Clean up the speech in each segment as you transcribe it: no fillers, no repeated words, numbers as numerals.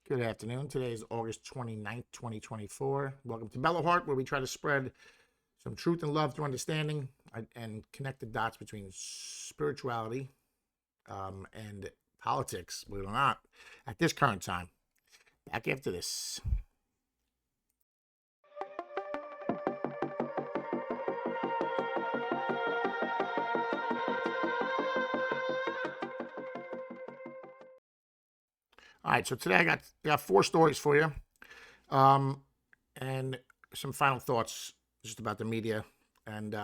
Good afternoon. Today is August 29th, 2024. Welcome to BelloHeart, where we try to spread some truth and love through understanding and connect the dots between spirituality and politics, believe it or not, at this current time. Back after this. All right, so today I got four stories for you, and some final thoughts just about the media, and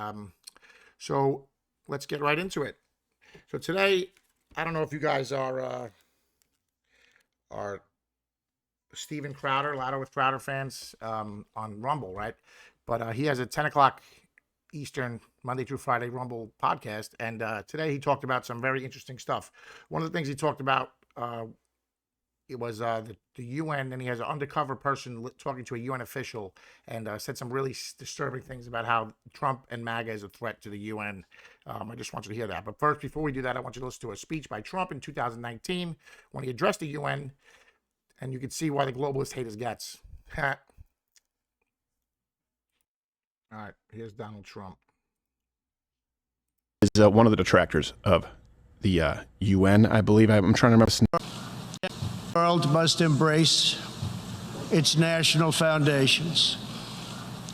so let's get right into it. So today, I don't know if you guys are Steven Crowder, Louder with Crowder fans on Rumble, right? But he has a 10 o'clock Eastern, Monday through Friday Rumble podcast, and today he talked about some very interesting stuff. One of the things he talked about it was the UN, and he has an undercover person talking to a UN official, and said some really disturbing things about how Trump and MAGA is a threat to the UN. I just want you to hear that. But first, before we do that, I want you to listen to a speech by Trump in 2019 when he addressed the UN, and you can see why the globalist hate his guts. All right, here's Donald Trump. Is one of the detractors of the UN, I believe. I'm trying to remember. The world must embrace its national foundations.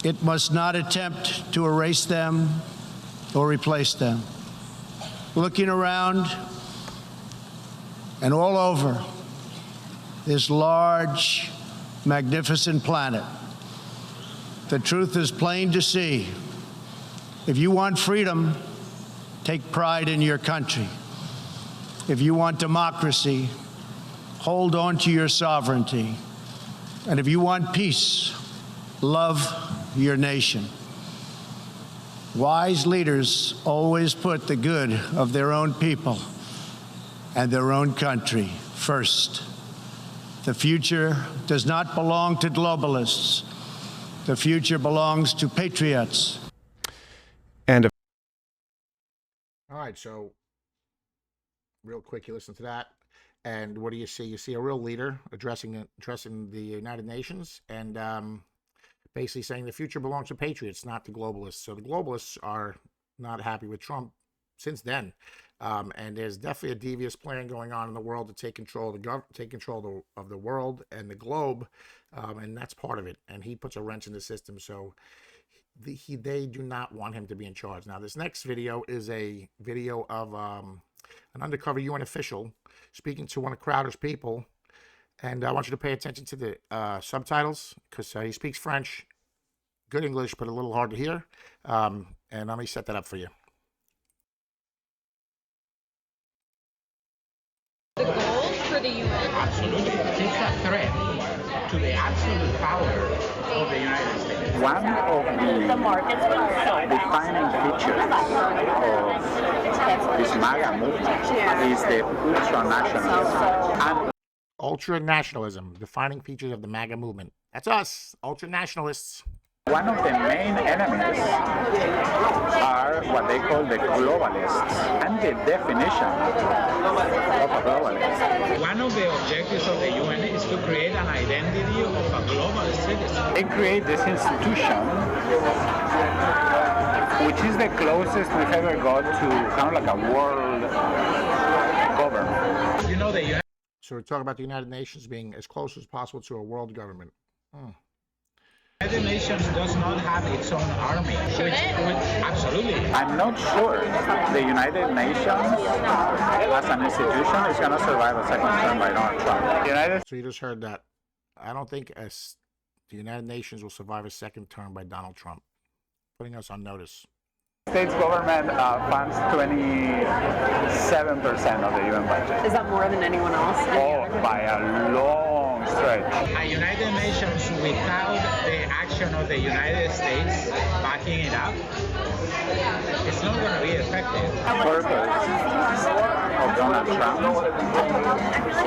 It must not attempt to erase them or replace them. Looking around and all over this large, magnificent planet, the truth is plain to see. If you want freedom, take pride in your country. If you want democracy, hold on to your sovereignty. And if you want peace, love your nation. Wise leaders always put the good of their own people and their own country first. The future does not belong to globalists. The future belongs to patriots. And All right, so real quick, you listen to that. And what do you see? You see a real leader addressing the United Nations, and basically saying the future belongs to patriots, not to globalists. So the globalists are not happy with Trump since then, and there's definitely a devious plan going on in the world to take control of the world and the globe, and that's part of it. And he puts a wrench in the system. So they do not want him to be in charge. Now, this next video is a video of an undercover UN official speaking to one of Crowder's people, and I want you to pay attention to the subtitles, because he speaks French, good English, but a little hard to hear, and let me set that up for you. The goals for the UN? Absolutely. It's a threat to the absolute power of the United States. One of the defining features of this MAGA movement is the ultranationalism. Ultra-nationalism, defining features of the MAGA movement. That's us, ultra-nationalists. One of the main enemies are what they call the globalists, and the definition of a globalist. One of the objectives of the UN is to create an identity of a globalist citizen. They create this institution, which is the closest we've ever got to kind of like a world government. You know, the UN. So we're talking about the United Nations being as close as possible to a world government. The United Nations does not have its own army. Absolutely. I'm not sure the United Nations as an institution is going to survive a second term by Donald Trump. So you just heard that. I don't think the United Nations will survive a second term by Donald Trump, putting us on notice. States government funds 27% of the UN budget. Is that more than anyone else? Oh, by a long stretch. A United Nations without the action of the United States backing it up, it's not going to be effective. The purpose of Donald Trump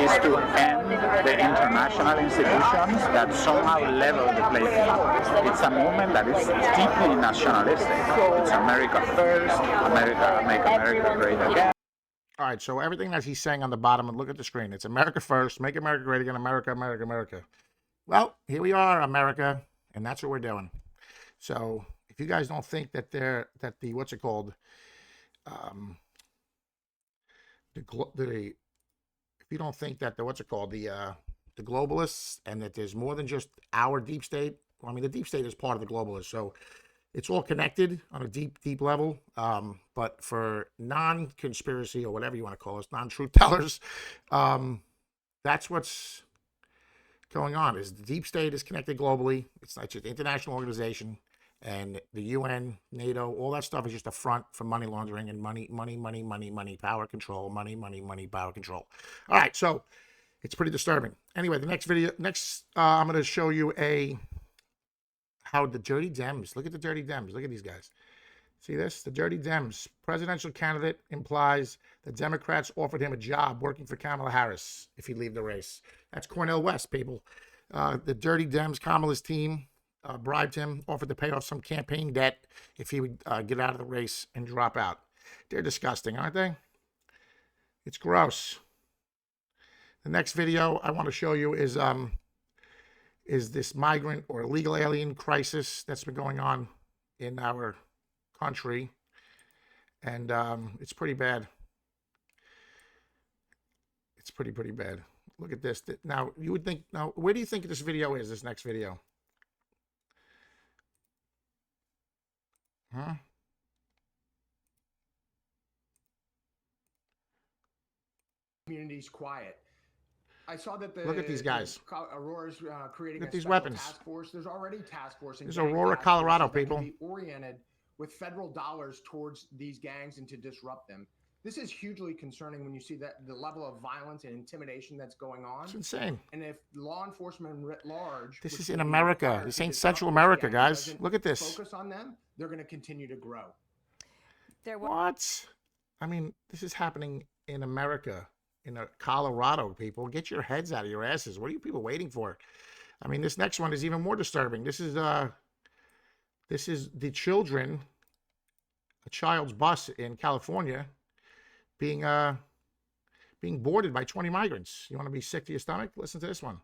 is to end the international institutions that somehow level the playing field. It's a movement that is deeply nationalistic. It's America first, America, make America great again. All right, so everything that he's saying on the bottom, and look at the screen. It's America first, make America great again, America, America, America. Well, here we are, America, and that's what we're doing. So if you guys don't think that what's it called, if you don't think that the globalists, and that there's more than just our deep state. Well, I mean, the deep state is part of the globalists, so it's all connected on a deep level. But for non-conspiracy, or whatever you want to call us, non-truth tellers, that's what's going on. Is the deep state is connected globally. It's not just an international organization, and the UN, NATO, all that stuff is just a front for money laundering and money, power control, money, power control. All right, so it's pretty disturbing. Anyway, the next I'm going to show you how the dirty Dems. Look at the dirty Dems. Look at these guys. See this? The dirty Dems. Presidential candidate implies the Democrats offered him a job working for Kamala Harris if he'd leave the race. That's Cornel West, people. The dirty Dems, Kamala's team, bribed him, offered to pay off some campaign debt if he would get out of the race and drop out. They're disgusting, aren't they? It's gross. The next video I want to show you is this migrant or illegal alien crisis that's been going on in our country, and it's pretty bad. It's pretty bad. Look at this. Now, you would think, now, where do you think this video is, this next video? Huh? Communities quiet. I saw that Look at these guys. Aurora's creating Look at a these special weapons. task force. There's already task force. There's Aurora, Colorado, people. Be oriented with federal dollars towards these gangs and to disrupt them. This is hugely concerning when you see that the level of violence and intimidation that's going on. It's insane. And if law enforcement writ large, this is in America. This ain't Central America, guys. Look at this. Focus on them. They're going to continue to grow. What? I mean, this is happening in America, in Colorado, people. Get your heads out of your asses. What are you people waiting for? I mean, this next one is even more disturbing. This is the children, a child's bus in California, being boarded by 20 migrants. You want to be sick to your stomach? Listen to this one.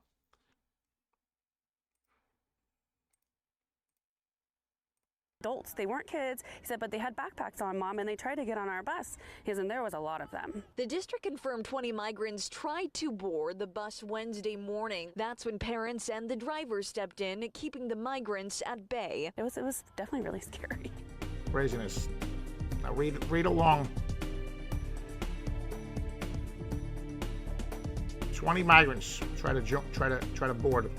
Adults, they weren't kids. He said, but they had backpacks on, Mom, and they tried to get on our bus. He said, and there was a lot of them. The district confirmed 20 migrants tried to board the bus Wednesday morning. That's when parents and the driver stepped in, keeping the migrants at bay. It was definitely really scary. Craziness. Now read along. 20 migrants try to board.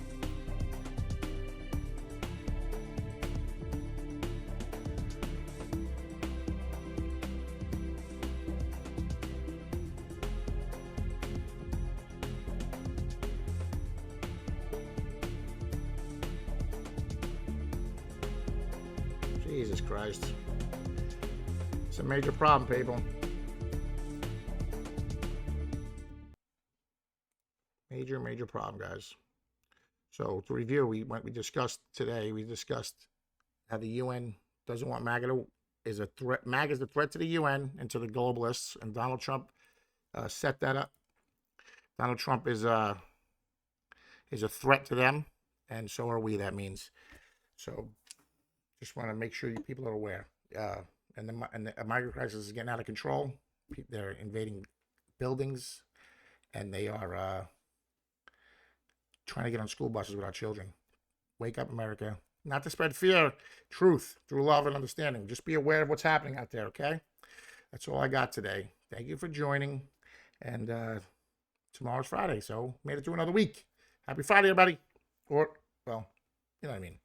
Jesus Christ. It's a major problem, people. Major problem, guys. So to review, we discussed today, how the UN doesn't want MAGA is a threat. MAGA is a threat to the UN and to the globalists, and Donald Trump set that up. Donald Trump is a threat to them, and so are we, that means. So just want to make sure you people are aware. And the migrant crisis is getting out of control. They're invading buildings, and they are trying to get on school buses with our children. Wake up, America. Not to spread fear, truth through love and understanding. Just be aware of what's happening out there, okay? That's all I got today. Thank you for joining. And tomorrow's Friday, so made it through another week. Happy Friday, everybody. Or, well, you know what I mean.